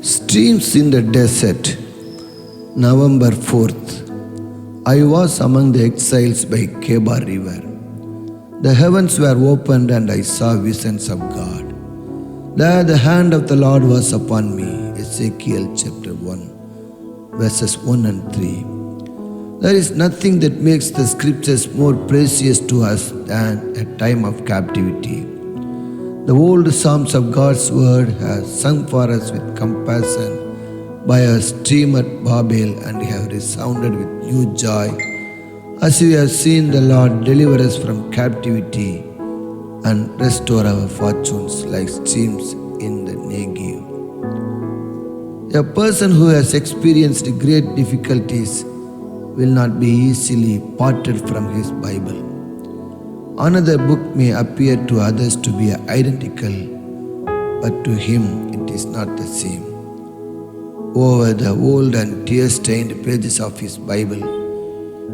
Streams in the desert, November 4th. I was among the exiles by Kebar River. The heavens were opened and I saw visions of God. There the hand of the Lord was upon me. Ezekiel chapter 1, verses 1 and 3. There is nothing that makes the scriptures more precious to us than a time of captivity. The old psalms of God's word have sung for us with compassion by a stream at Babel and have resounded with new joy as we have seen the Lord deliver us from captivity and restore our fortunes like streams in the Negev. A person who has experienced great difficulties will not be easily parted from his Bible. Another book may appear to others to be identical, but to him it is not the same. Over the old and tear-stained pages of his Bible,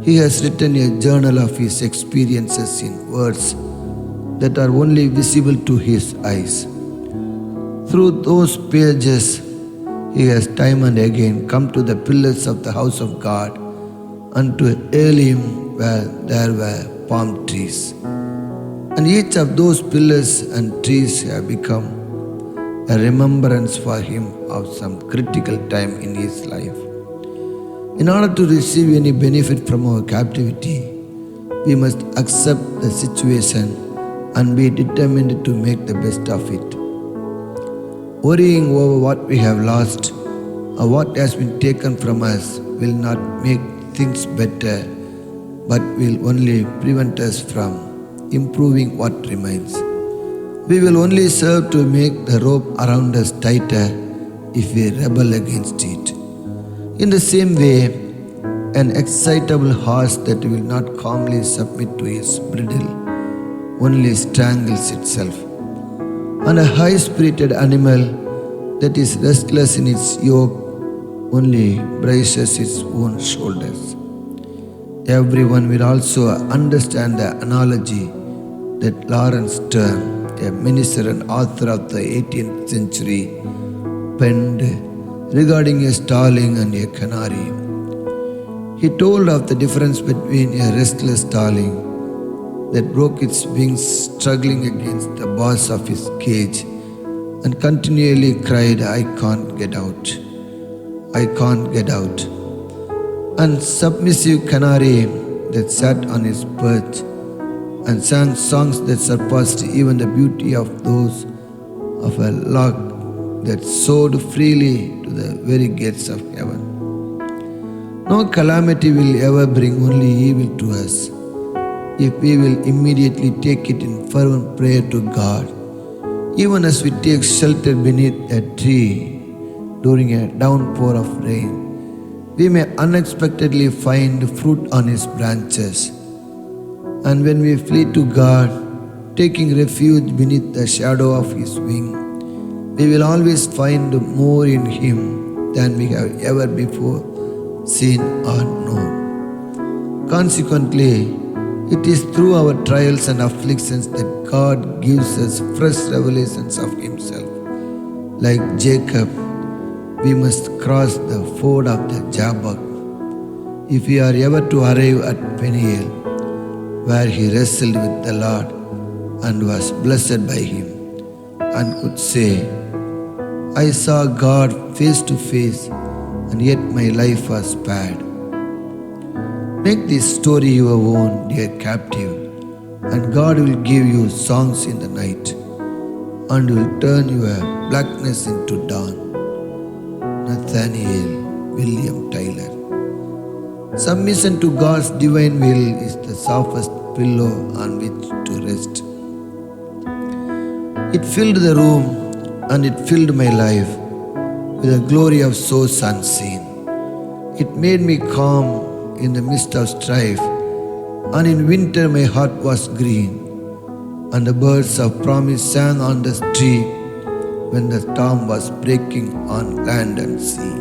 he has written a journal of his experiences in words that are only visible to his eyes. Through those pages, he has time and again come to the pillars of the house of God and to Elim where there were palm trees. And each of those pillars and trees have become a remembrance for him of some critical time in his life. In order to receive any benefit from our captivity, we must accept the situation and be determined to make the best of it. Worrying over what we have lost or what has been taken from us will not make things better, but will only prevent us from improving what remains. We will only serve to make the rope around us tighter if we rebel against it. In the same way, an excitable horse that will not calmly submit to his bridle only strangles itself, and a high-spirited animal that is restless in its yoke only braces its own shoulders. Everyone will also understand the analogy that Lawrence Stern, a minister and author of the 18th century, penned regarding a starling and a canary. He told of the difference between a restless starling that broke its wings struggling against the bars of his cage and continually cried, "I can't get out, I can't get out," and submissive canary that sat on his perch and sang songs that surpassed even the beauty of those of a lark that soared freely to the very gates of heaven. No calamity will ever bring only evil to us if we will immediately take it in fervent prayer to God. Even as we take shelter beneath a tree during a downpour of rain, we may unexpectedly find fruit on its branches. And when we flee to God, taking refuge beneath the shadow of His wing, we will always find more in Him than we have ever before seen or known. Consequently, it is through our trials and afflictions that God gives us fresh revelations of Himself. Like Jacob, we must cross the ford of the Jabbok if we are ever to arrive at Peniel, where he wrestled with the Lord and was blessed by Him, and could say, "I saw God face to face, and yet my life was spared." Make this story your own, dear captive, and God will give you songs in the night, and will turn your blackness into dawn. Nathaniel William Tyler. Submission to God's divine will is the softest pillow on which to rest. It filled the room and it filled my life with a glory of source unseen. It made me calm in the midst of strife, and in winter my heart was green, and the birds of promise sang on the tree when the storm was breaking on land and sea.